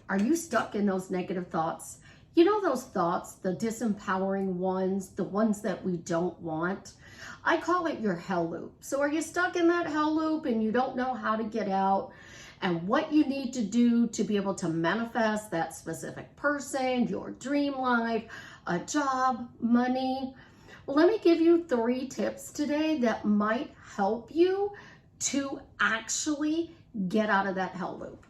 Are you stuck in those negative thoughts? You know those thoughts, the disempowering ones, the ones that we don't want? I call it your hell loop. So are you stuck in that hell loop and you don't know how to get out and what you need to do to be able to manifest that specific person, your dream life, a job, money? Well, let me give you 3 tips today that might help you to actually get out of that hell loop.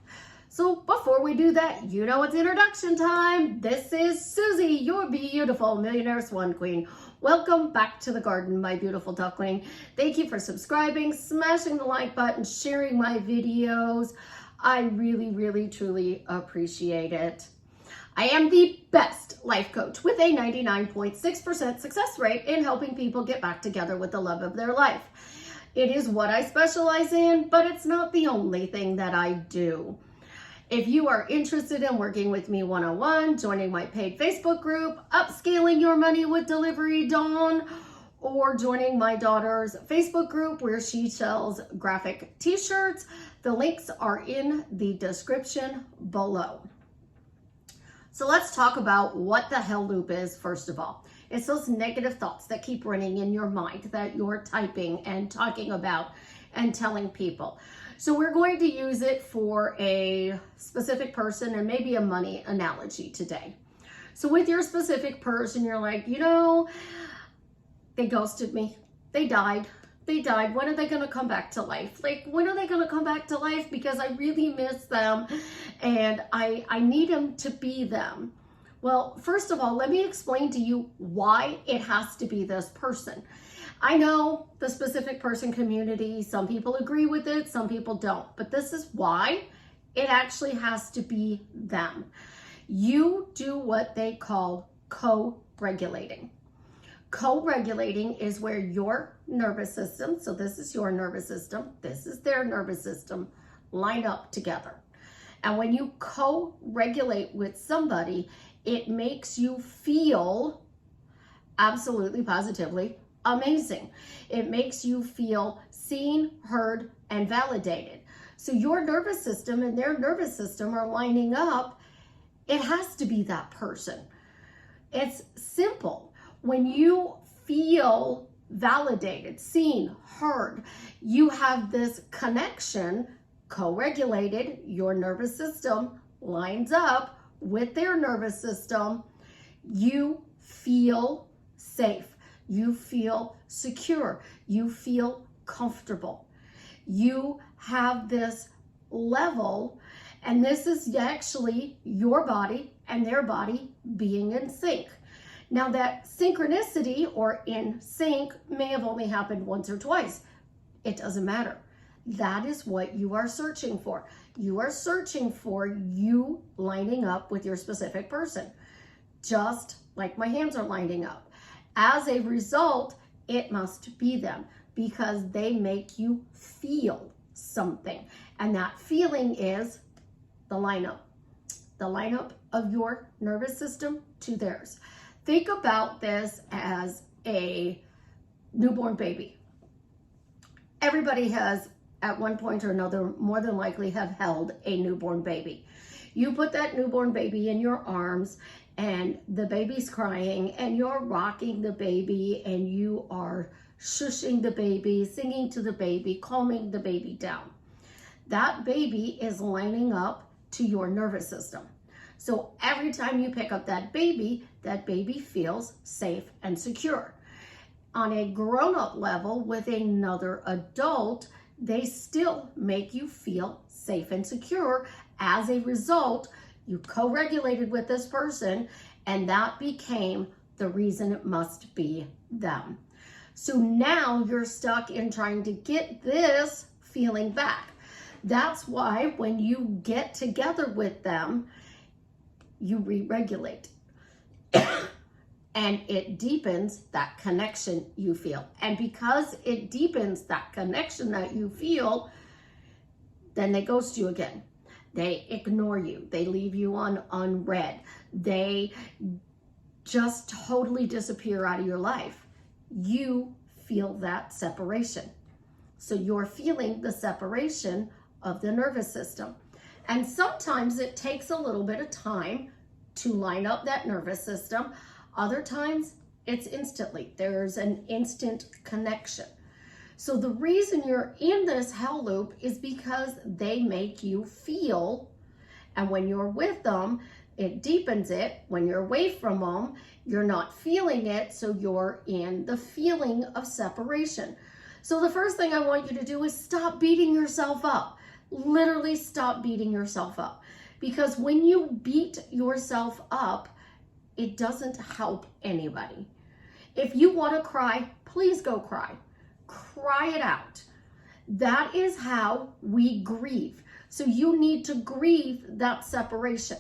So before we do that, you know it's introduction time. This is Susie, your beautiful millionaire swan queen. Welcome back to the garden, my beautiful duckling. Thank you for subscribing, smashing the like button, sharing my videos. I really, really, truly appreciate it. I am the best life coach with a 99.6% success rate in helping people get back together with the love of their life. It is what I specialize in, but it's not the only thing that I do. If you are interested in working with me one-on-one, joining my paid Facebook group, Upscaling Your Money with Delivery Dawn, or joining my daughter's Facebook group where she sells graphic t-shirts, the links are in the description below. So let's talk about what the hell loop is first of all. It's those negative thoughts that keep running in your mind that you're typing and talking about and telling people. So we're going to use it for a specific person and maybe a money analogy today. So with your specific person, you're like, you know, they ghosted me. They died. They died. When are they going to come back to life? Like, when are they going to come back to life? Because I really miss them and I need them to be them. Well, first of all, let me explain to you why it has to be this person. I know the specific person community, some people agree with it, some people don't, but this is why it actually has to be them. You do what they call co-regulating. Co-regulating is where your nervous system, so this is your nervous system, this is their nervous system, line up together. And when you co-regulate with somebody, it makes you feel absolutely positively amazing. It makes you feel seen, heard, and validated. So your nervous system and their nervous system are lining up. It has to be that person. It's simple. When you feel validated, seen, heard, you have this connection, co-regulated, your nervous system lines up with their nervous system. You feel safe. You feel secure. You feel comfortable. You have this level, and this is actually your body and their body being in sync. Now that synchronicity or in sync may have only happened once or twice. It doesn't matter. That is what you are searching for. You are searching for you lining up with your specific person, just like my hands are lining up. As a result, it must be them because they make you feel something. And that feeling is the lineup of your nervous system to theirs. Think about this as a newborn baby. Everybody has, at one point or another, more than likely have held a newborn baby. You put that newborn baby in your arms and the baby's crying and you're rocking the baby and you are shushing the baby, singing to the baby, calming the baby down. That baby is lining up to your nervous system. So every time you pick up that baby feels safe and secure. On a grown-up level with another adult, they still make you feel safe and secure. As a result, you co-regulated with this person, and that became the reason it must be them. So now you're stuck in trying to get this feeling back. That's why when you get together with them, you re-regulate. And it deepens that connection you feel. And because it deepens that connection that you feel, then they ghost you again. They ignore you. They leave you on unread. They just totally disappear out of your life. You feel that separation. So you're feeling the separation of the nervous system. And sometimes it takes a little bit of time to line up that nervous system. Other times it's instantly. There's an instant connection. So the reason you're in this hell loop is because they make you feel, and when you're with them, it deepens it. When you're away from them, you're not feeling it, so you're in the feeling of separation. So the first thing I want you to do is stop beating yourself up. Literally stop beating yourself up. Because when you beat yourself up, it doesn't help anybody. If you want to cry, please go cry. Cry it out. That is how we grieve. So you need to grieve that separation.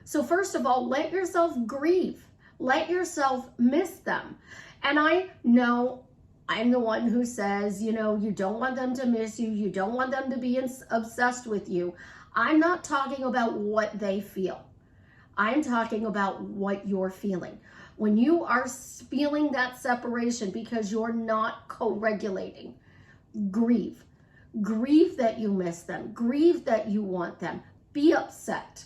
So first of all, let yourself grieve. Let yourself miss them. And I know I'm the one who says, you know, you don't want them to miss you. You don't want them to be obsessed with you. I'm not talking about what they feel. I'm talking about what you're feeling. When you are feeling that separation because you're not co-regulating, grieve. Grieve that you miss them. Grieve that you want them. Be upset.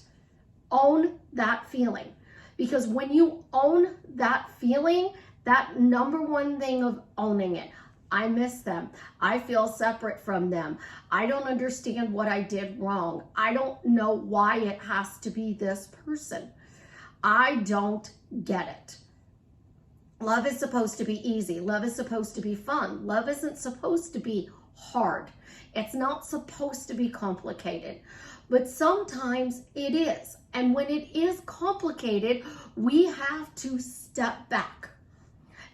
Own that feeling. Because when you own that feeling, that number one thing of owning it, I miss them. I feel separate from them. I don't understand what I did wrong. I don't know why it has to be this person. I don't get it. Love is supposed to be easy. Love is supposed to be fun. Love isn't supposed to be hard. It's not supposed to be complicated. But sometimes it is. And when it is complicated, we have to step back.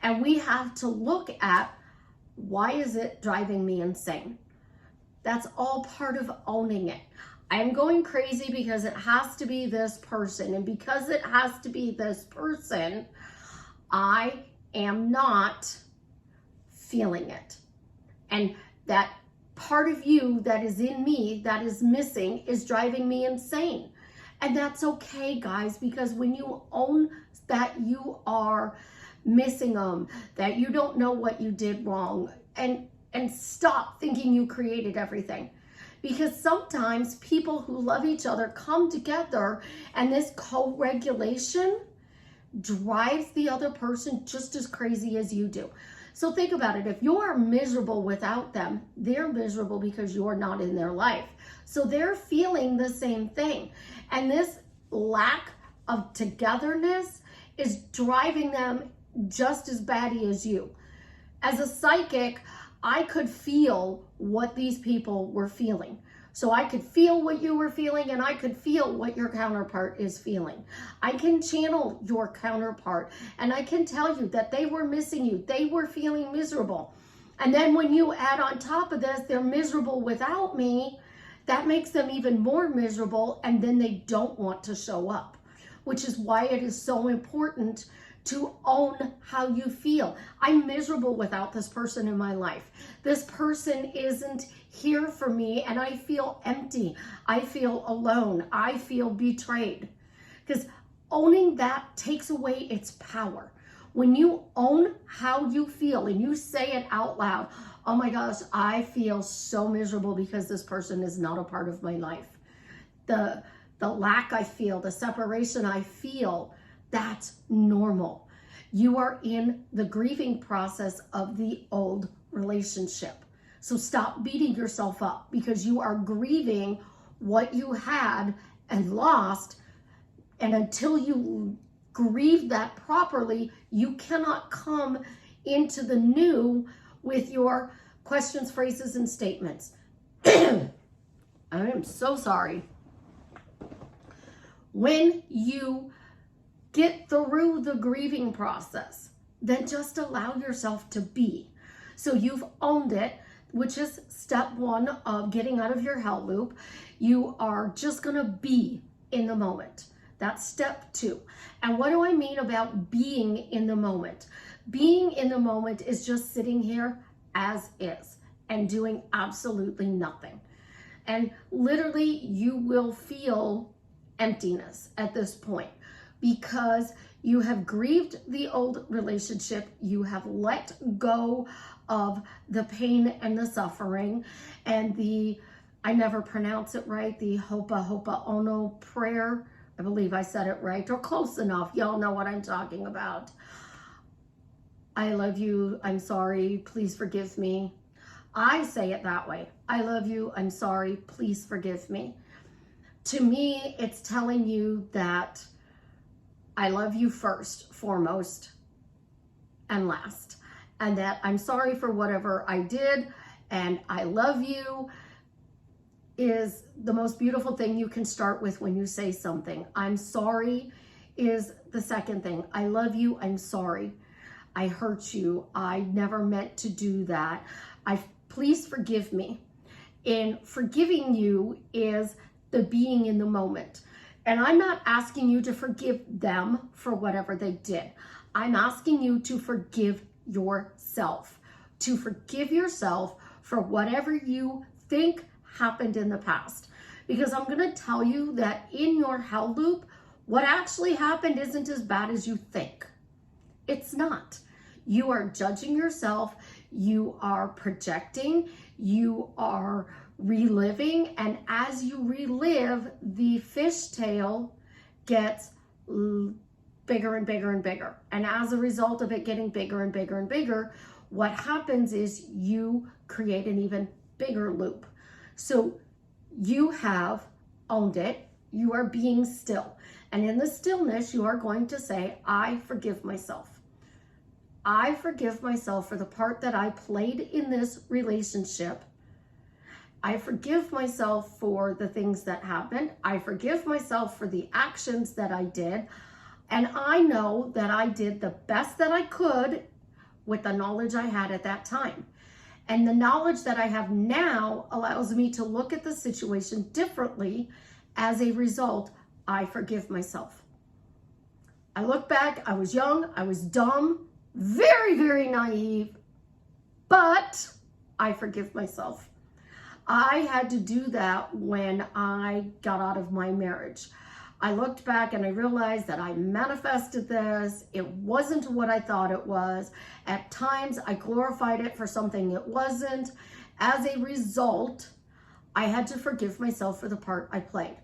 And we have to look at, why is it driving me insane? That's all part of owning it. I'm going crazy because it has to be this person. And because it has to be this person, I am not feeling it. And that part of you that is in me that is missing is driving me insane. And that's okay, guys, because when you own that you are missing them, that you don't know what you did wrong, and stop thinking you created everything. Because sometimes people who love each other come together, and this co-regulation drives the other person just as crazy as you do. So think about it. If you're miserable without them, they're miserable because you're not in their life. So they're feeling the same thing. And this lack of togetherness is driving them just as batty as you. As a psychic, I could feel what these people were feeling. So I could feel what you were feeling, and I could feel what your counterpart is feeling. I can channel your counterpart, and I can tell you that they were missing you. They were feeling miserable. And then when you add on top of this, they're miserable without me, that makes them even more miserable, and then they don't want to show up, which is why it is so important to own how you feel. I'm miserable without this person in my life. This person isn't here for me, and I feel empty. I feel alone. I feel betrayed. Because owning that takes away its power. When you own how you feel and you say it out loud, oh my gosh, I feel so miserable because this person is not a part of my life. The lack I feel, the separation I feel, that's normal. You are in the grieving process of the old relationship. So stop beating yourself up because you are grieving what you had and lost. And until you grieve that properly, you cannot come into the new with your questions, phrases, and statements. I am so sorry. When you get through the grieving process, then just allow yourself to be. So you've owned it, which is step one of getting out of your hell loop. You are just gonna be in the moment. That's step two. And what do I mean about being in the moment? Being in the moment is just sitting here as is and doing absolutely nothing. And literally you will feel emptiness at this point because you have grieved the old relationship. You have let go of the pain and the suffering and the I never pronounce it right, the Hopa Hopa Ono prayer. I believe I said it right, or close enough. Y'all know what I'm talking about. I love you, I'm sorry, please forgive me. I say it that way. I love you, I'm sorry, please forgive me. To me, it's telling you that I love you first, foremost, and last. And that I'm sorry for whatever I did, and I love you is the most beautiful thing you can start with when you say something. I'm sorry is the second thing. I love you, I'm sorry. I hurt you. I never meant to do that. Please forgive me. And forgiving you is the being in the moment. And I'm not asking you to forgive them for whatever they did. I'm asking you to forgive yourself. To forgive yourself for whatever you think happened in the past. Because I'm going to tell you that in your hell loop, what actually happened isn't as bad as you think. It's not. You are judging yourself. You are projecting. You are reliving. And as you relive, the fishtail gets bigger and bigger and bigger. And as a result of it getting bigger and bigger and bigger, what happens is you create an even bigger loop. So you have owned it. You are being still. And in the stillness, you are going to say, I forgive myself. I forgive myself for the part that I played in this relationship. I forgive myself for the things that happened. I forgive myself for the actions that I did. And I know that I did the best that I could with the knowledge I had at that time. And the knowledge that I have now allows me to look at the situation differently. As a result, I forgive myself. I look back, I was young, I was dumb, very, very naive, but I forgive myself. I had to do that when I got out of my marriage. I looked back and I realized that I manifested this. It wasn't what I thought it was. At times, I glorified it for something it wasn't. As a result, I had to forgive myself for the part I played.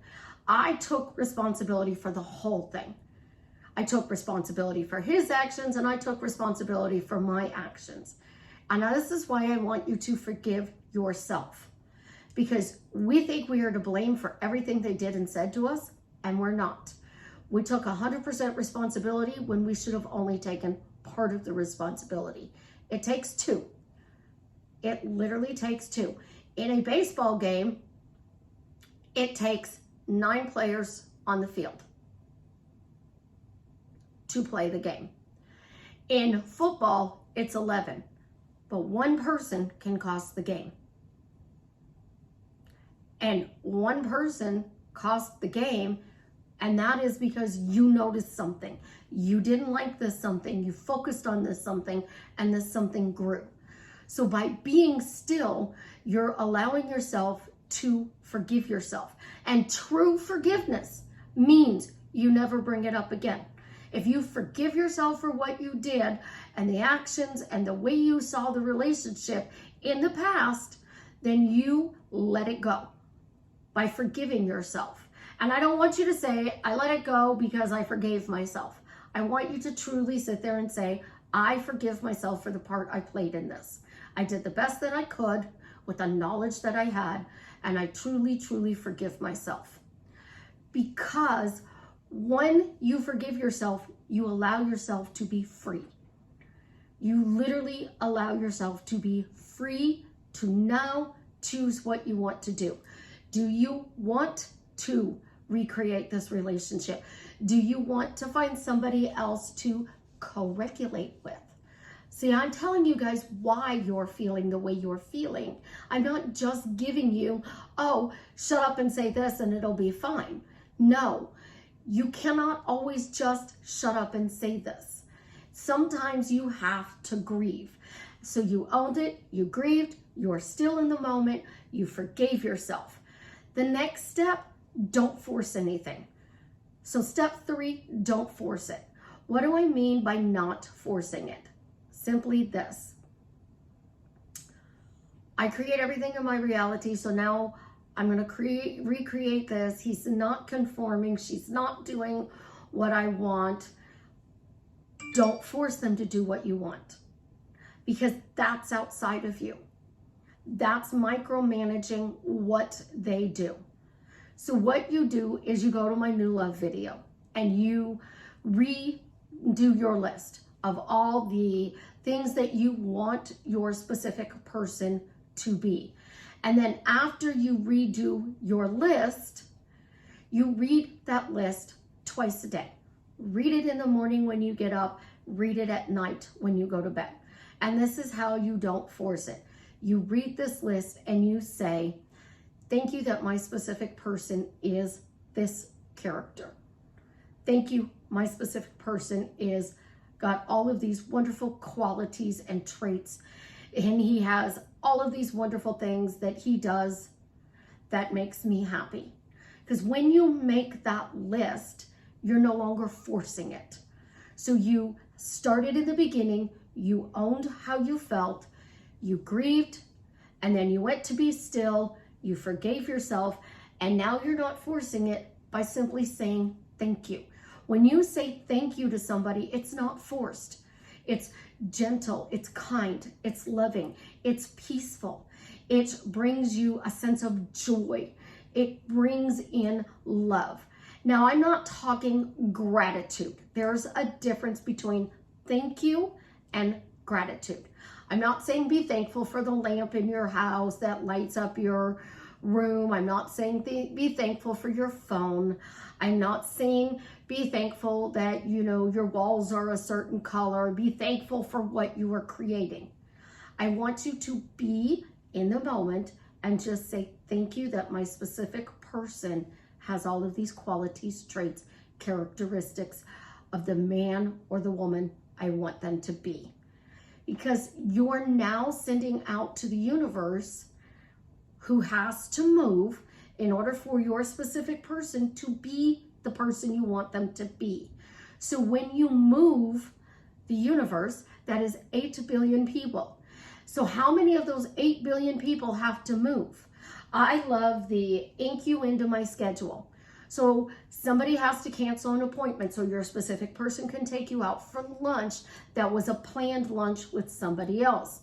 I took responsibility for the whole thing. I took responsibility for his actions and I took responsibility for my actions. And this is why I want you to forgive yourself. Because we think we are to blame for everything they did and said to us, and we're not. We took 100% responsibility when we should have only taken part of the responsibility. It takes two. It literally takes two. In a baseball game, it takes 9 players on the field to play the game. In football, it's 11, but one person can cost the game. And one person cost the game, and that is because you noticed something. You didn't like this something, you focused on this something, and this something grew. So by being still, you're allowing yourself to forgive yourself. And true forgiveness means you never bring it up again. If you forgive yourself for what you did and the actions and the way you saw the relationship in the past, then you let it go by forgiving yourself. And I don't want you to say, I let it go because I forgave myself. I want you to truly sit there and say, I forgive myself for the part I played in this. I did the best that I could with the knowledge that I had, and I truly, truly forgive myself. Because when you forgive yourself, you allow yourself to be free. You literally allow yourself to be free to now choose what you want to do. Do you want to recreate this relationship? Do you want to find somebody else to co-regulate with? See, I'm telling you guys why you're feeling the way you're feeling. I'm not just giving you, oh, shut up and say this and it'll be fine. No, you cannot always just shut up and say this. Sometimes you have to grieve. So you owned it, you grieved, you're still in the moment, you forgave yourself. The next step, don't force anything. So step 3, don't force it. What do I mean by not forcing it? Simply this. I create everything in my reality, so now I'm going to recreate this. He's not conforming. She's not doing what I want. Don't force them to do what you want, because that's outside of you. That's micromanaging what they do. So what you do is you go to my new love video and you redo your list of all the things that you want your specific person to be. And then after you redo your list, you read that list twice a day. Read it in the morning when you get up, read it at night when you go to bed. And this is how you don't force it. You read this list and you say, thank you that my specific person is this character. Thank you, my specific person is got all of these wonderful qualities and traits, and he has all of these wonderful things that he does that makes me happy. Because when you make that list, you're no longer forcing it. So you started in the beginning, you owned how you felt, you grieved, and then you went to be still, you forgave yourself, and now you're not forcing it by simply saying thank you. When you say thank you to somebody, it's not forced. It's gentle, it's kind, it's loving, it's peaceful. It brings you a sense of joy. It brings in love. Now, I'm not talking gratitude. There's a difference between thank you and gratitude. I'm not saying be thankful for the lamp in your house that lights up your room. I'm not saying be thankful for your phone. I'm not saying be thankful that, your walls are a certain color. Be thankful for what you are creating. I want you to be in the moment and just say, thank you that my specific person has all of these qualities, traits, characteristics of the man or the woman I want them to be. Because you're now sending out to the universe who has to move in order for your specific person to be the person you want them to be. So when you move the universe, that is 8 billion people. So how many of those 8 billion people have to move? I love the ink you into my schedule. So somebody has to cancel an appointment so your specific person can take you out for lunch that was a planned lunch with somebody else.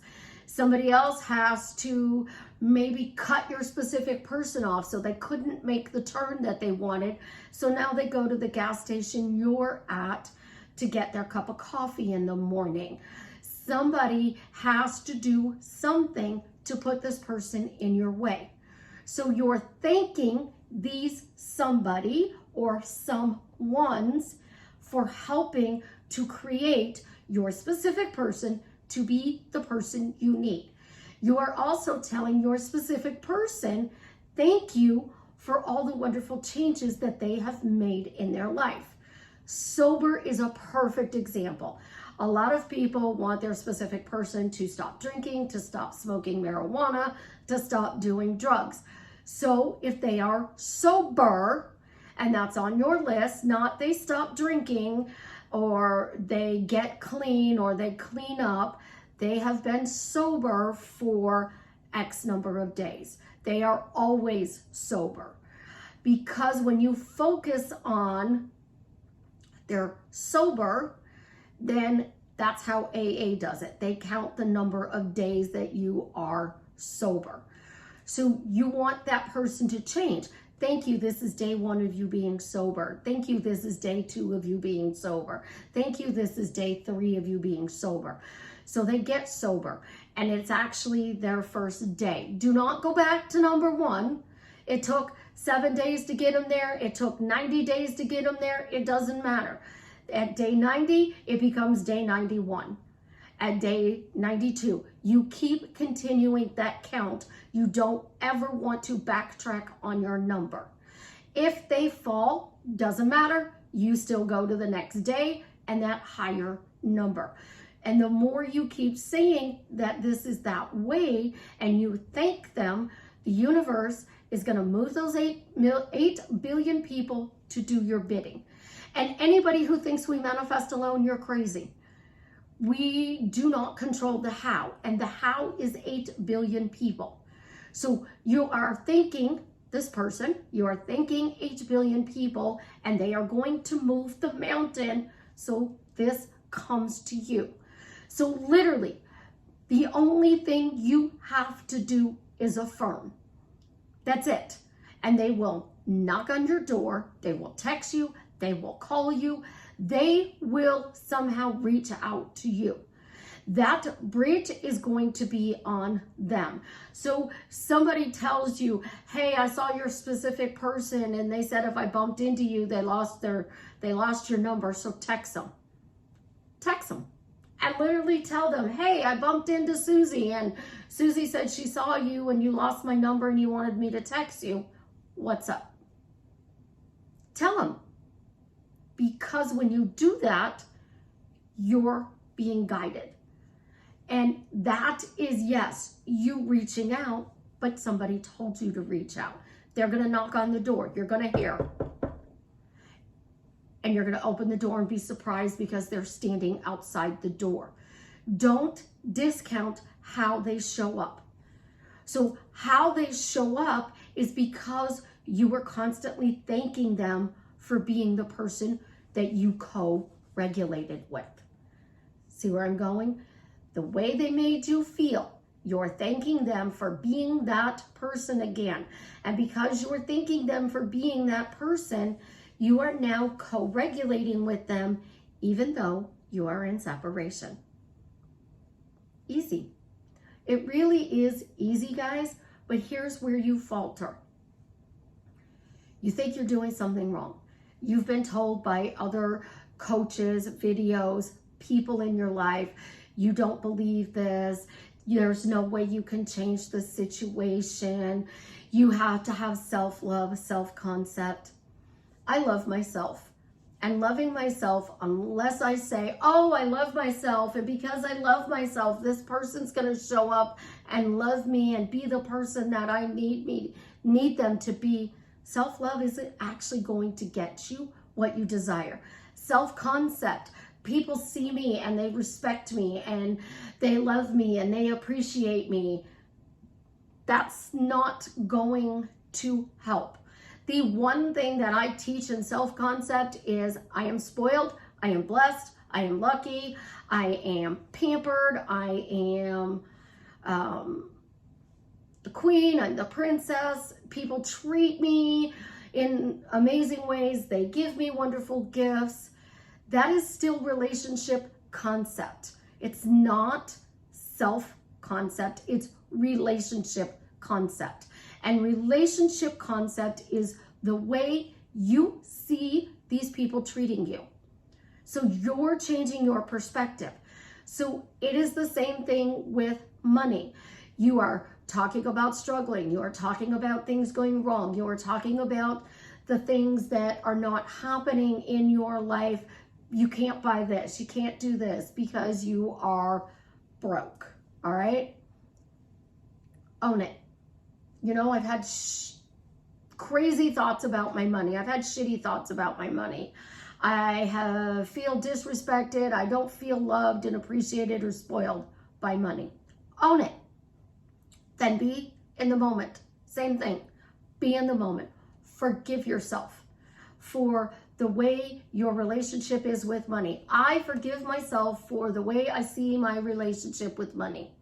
Somebody else has to maybe cut your specific person off so they couldn't make the turn that they wanted. So now they go to the gas station you're at to get their cup of coffee in the morning. Somebody has to do something to put this person in your way. So you're thanking these somebody or someones for helping to create your specific person to be the person you need. You are also telling your specific person, thank you for all the wonderful changes that they have made in their life. Sober is a perfect example. A lot of people want their specific person to stop drinking, to stop smoking marijuana, to stop doing drugs. So if they are sober, and that's on your list, not they stop drinking or they get clean or they clean up, they have been sober for X number of days. They are always sober. Because when you focus on they're sober, then that's how AA does it. They count the number of days that you are sober. So you want that person to change. Thank you, this is day 1 of you being sober. Thank you, this is day 2 of you being sober. Thank you, this is day 3 of you being sober. So they get sober, and it's actually their first day. Do not go back to number 1. It took 7 days to get them there. It took 90 days to get them there. It doesn't matter. At day 90, it becomes day 91. At day 92, you keep continuing that count. You don't ever want to backtrack on your number. If they fall, doesn't matter. You still go to the next day and that higher number. And the more you keep saying that this is that way and you thank them, the universe is going to move those 8 billion people to do your bidding. And anybody who thinks we manifest alone, you're crazy. We do not control the how, and the how is 8 billion people. So you are thanking this person, you are thanking 8 billion people, and they are going to move the mountain. So this comes to you. So literally, the only thing you have to do is affirm. That's it. And they will knock on your door. They will text you. They will call you. They will somehow reach out to you. That bridge is going to be on them. So somebody tells you, hey, I saw your specific person and they said if I bumped into you, they lost your number. So text them. Text them. And literally tell them, hey, I bumped into Susie and Susie said she saw you and you lost my number and you wanted me to text you. What's up? Tell them. Because when you do that, you're being guided. And that is, yes, you reaching out, but somebody told you to reach out. They're going to knock on the door. You're going to hear. And you're going to open the door and be surprised because they're standing outside the door. Don't discount how they show up. So how they show up is because you were constantly thanking them for being the person that you co-regulated with. See where I'm going? The way they made you feel, you're thanking them for being that person again. And because you're thanking them for being that person, you are now co-regulating with them, even though you are in separation. Easy. It really is easy, guys, but here's where you falter. You think you're doing something wrong. You've been told by other coaches, videos, people in your life, you don't believe this. There's no way you can change the situation. You have to have self-love, self-concept. I love myself. And loving myself, unless I say, oh, I love myself, and because I love myself, this person's going to show up and love me and be the person that I need them to be. Self-love isn't actually going to get you what you desire. Self-concept. People see me and they respect me and they love me and they appreciate me. That's not going to help. The one thing that I teach in self-concept is I am spoiled, I am blessed, I am lucky, I am pampered, I am the queen, I'm the princess. People treat me in amazing ways. They give me wonderful gifts. That is still relationship concept. It's not self-concept, it's relationship concept. And relationship concept is the way you see these people treating you. So you're changing your perspective. So it is the same thing with money. You are talking about struggling. You are talking about things going wrong. You are talking about the things that are not happening in your life. You can't buy this. You can't do this because you are broke. All right? Own it. You know, I've had crazy thoughts about my money. I've had shitty thoughts about my money. I feel disrespected. I don't feel loved and appreciated or spoiled by money. Own it. Then be in the moment. Same thing. Be in the moment. Forgive yourself for the way your relationship is with money. I forgive myself for the way I see my relationship with money.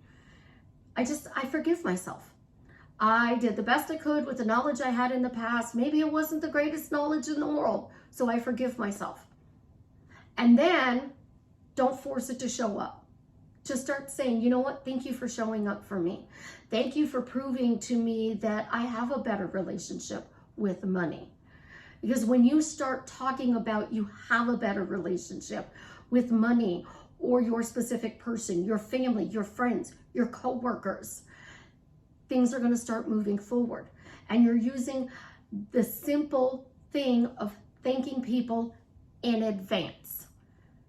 I forgive myself. I did the best I could with the knowledge I had in the past. Maybe it wasn't the greatest knowledge in the world, so I forgive myself. And then don't force it to show up. Just start saying, you know what? Thank you for showing up for me. Thank you for proving to me that I have a better relationship with money. Because when you start talking about you have a better relationship with money or your specific person, your family, your friends, your coworkers, things are going to start moving forward. And you're using the simple thing of thanking people in advance.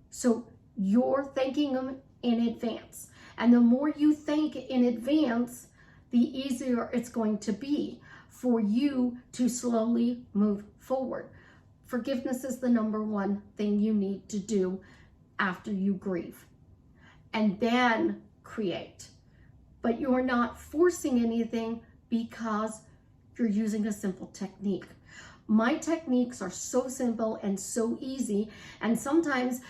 So you're thanking them in advance. And the more you thank in advance, the easier it's going to be for you to slowly move forward. Forgiveness is the number one thing you need to do after you grieve. And then create. But you're not forcing anything because you're using a simple technique. My techniques are so simple and so easy, and sometimes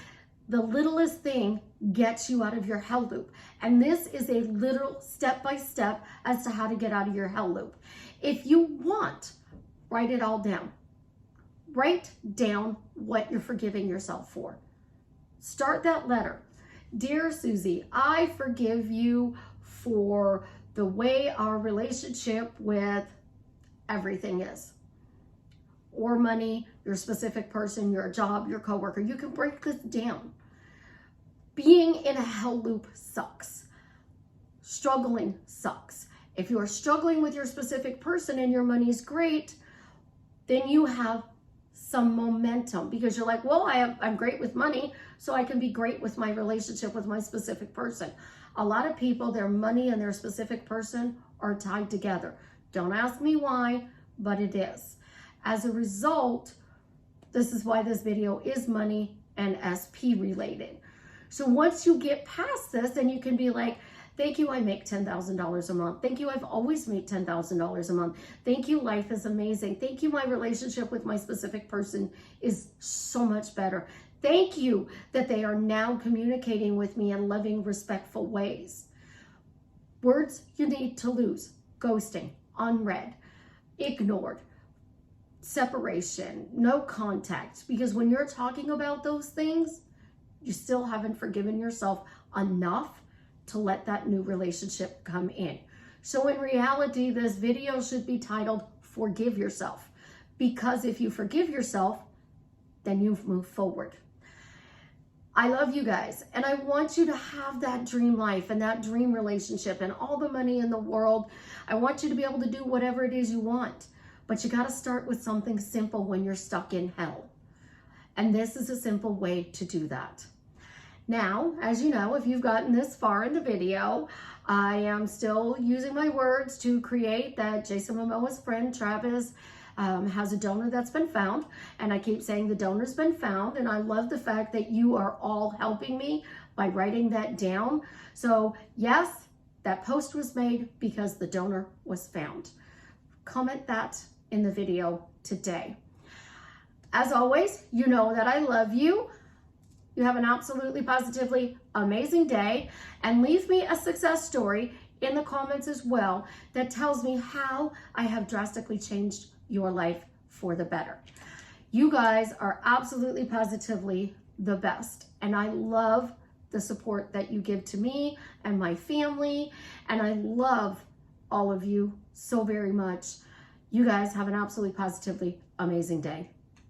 the littlest thing gets you out of your hell loop. And this is a literal step-by-step as to how to get out of your hell loop. If you want, write it all down. Write down what you're forgiving yourself for. Start that letter. Dear Susie, I forgive you for the way our relationship with everything is. Or money, your specific person, your job, your coworker. You can break this down. Being in a hell loop sucks. Struggling sucks. If you are struggling with your specific person and your money is great, then you have some momentum because you're like, well, I'm great with money, so I can be great with my relationship with my specific person. A lot of people, their money and their specific person are tied together. Don't ask me why, but it is. As a result, this is why this video is money and SP related. So once you get past this, then you can be like, thank you, I make $10,000 a month. Thank you, I've always made $10,000 a month. Thank you, life is amazing. Thank you, my relationship with my specific person is so much better. Thank you that they are now communicating with me in loving, respectful ways. Words you need to lose: ghosting, unread, ignored, separation, no contact. Because when you're talking about those things, you still haven't forgiven yourself enough to let that new relationship come in. So in reality, this video should be titled Forgive Yourself, because if you forgive yourself, then you've moved forward. I love you guys, and I want you to have that dream life and that dream relationship and all the money in the world. I want you to be able to do whatever it is you want, but you got to start with something simple when you're stuck in hell. And this is a simple way to do that. Now, as you know, if you've gotten this far in the video, I am still using my words to create that Jason Momoa's friend Travis has a donor that's been found. And I keep saying the donor's been found. And I love the fact that you are all helping me by writing that down. So yes, that post was made because the donor was found. Comment that in the video today. As always, you know that I love you. You have an absolutely positively amazing day, and leave me a success story in the comments as well that tells me how I have drastically changed your life for the better. You guys are absolutely positively the best, and I love the support that you give to me and my family, and I love all of you so very much. You guys have an absolutely positively amazing day.